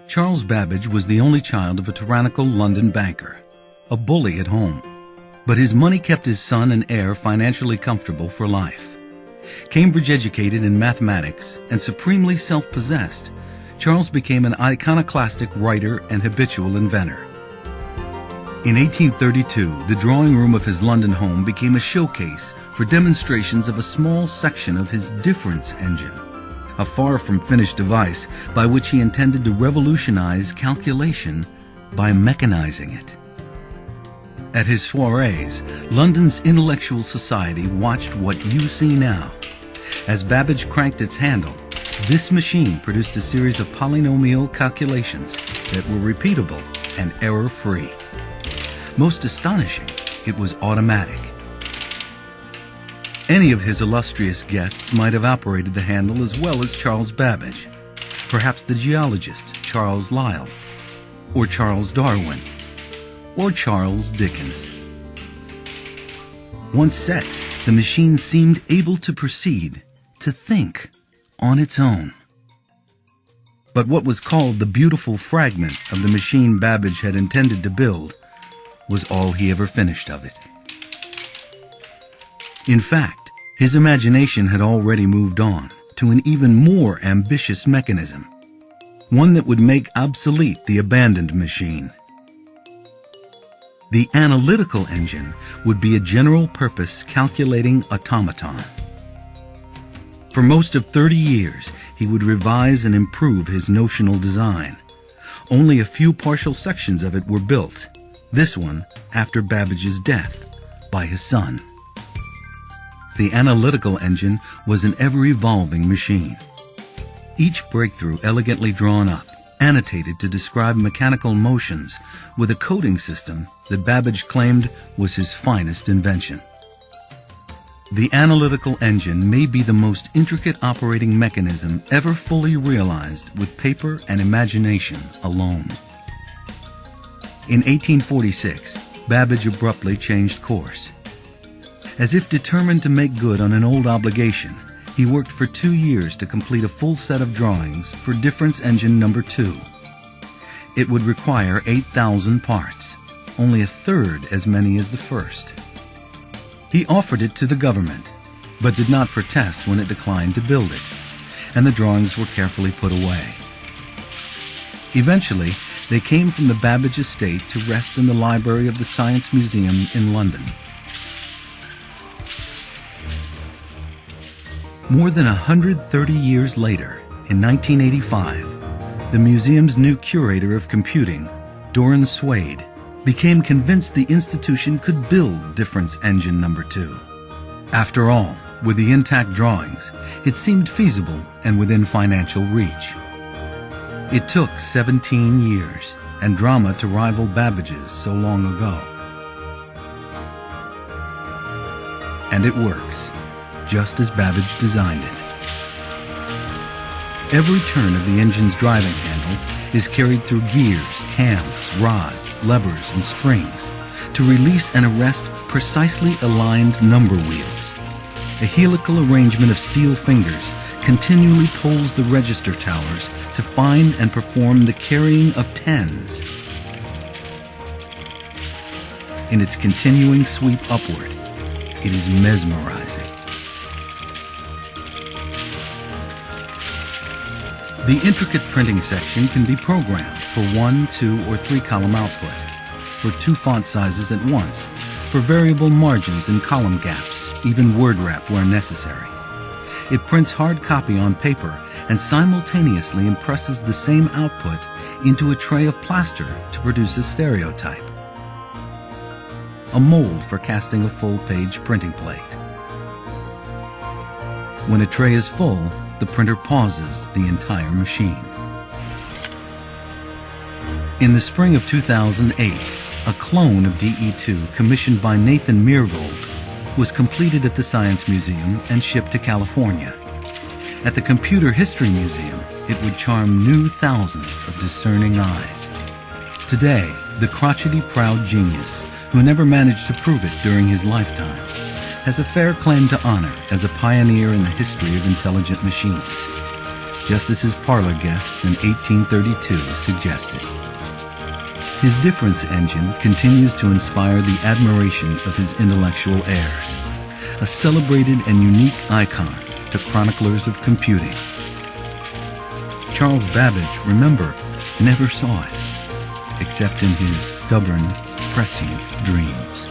Charles Babbage was the only child of a tyrannical London banker, a bully at home. But his money kept his son and heir financially comfortable for life. Cambridge educated in mathematics and supremely self-possessed, Charles became an iconoclastic writer and habitual inventor. In 1832, the drawing room of his London home became a showcase for demonstrations of a small section of his difference engine, a far from finished device by which he intended to revolutionize calculation by mechanizing it. At his soirees, London's intellectual society watched what you see now. As Babbage cranked its handle, this machine produced a series of polynomial calculations that were repeatable and error-free. Most astonishing, it was automatic. Any of his illustrious guests might have operated the handle as well as Charles Babbage, perhaps the geologist Charles Lyell, or Charles Darwin, or Charles Dickens. Once set, the machine seemed able to proceed, to think on its own. But what was called the beautiful fragment of the machine Babbage had intended to build was all he ever finished of it. In fact, his imagination had already moved on to an even more ambitious mechanism, one that would make obsolete the abandoned machine. The analytical engine would be a general-purpose calculating automaton. For most of 30 years, he would revise and improve his notional design. Only a few partial sections of it were built, this one after Babbage's death by his son. The analytical engine was an ever-evolving machine. Each breakthrough elegantly drawn up, annotated to describe mechanical motions with a coding system that Babbage claimed was his finest invention. The analytical engine may be the most intricate operating mechanism ever fully realized with paper and imagination alone. In 1846, Babbage abruptly changed course. As if determined to make good on an old obligation, he worked for 2 years to complete a full set of drawings for difference engine number 2. It would require 8,000 parts, only a third as many as the first. He offered it to the government, but did not protest when it declined to build it, and the drawings were carefully put away. Eventually, they came from the Babage estate to rest in the library of the Science Museum in London. More than 130 years later, in 1985, the museum's new curator of computing, Doran Swade, became convinced the institution could build difference engine number 2. After all, with the intact drawings, it seemed feasible and within financial reach. It took 17 years and drama to rival Babbage's so long ago. And it works, just as Babbage designed it. Every turn of the engine's driving handle is carried through gears, cams, rods, levers, and springs to release and arrest precisely aligned number wheels. A helical arrangement of steel fingers continually pulls the register towers to find and perform the carrying of tens. In its continuing sweep upward, it is mesmerizing. The intricate printing section can be programmed for 1, 2, or 3 column output, for 2 font sizes at once, for variable margins and column gaps, even word wrap where necessary. It prints hard copy on paper and simultaneously impresses the same output into a tray of plaster to produce a stereotype, a mold for casting a full-page printing plate. When a tray is full, the printer pauses the entire machine. In the spring of 2008, a clone of DE2 commissioned by Nathan Myhrvold was completed at the Science Museum and shipped to California. At the Computer History Museum, it would charm new thousands of discerning eyes. Today, the crotchety proud genius, who never managed to prove it during his lifetime, has a fair claim to honor as a pioneer in the history of intelligent machines. just as his parlor guests in 1832 suggested. His difference engine continues to inspire the admiration of his intellectual heirs, a celebrated and unique icon to chroniclers of computing. Charles Babbage, remember, never saw it, except in his stubborn, prescient dreams.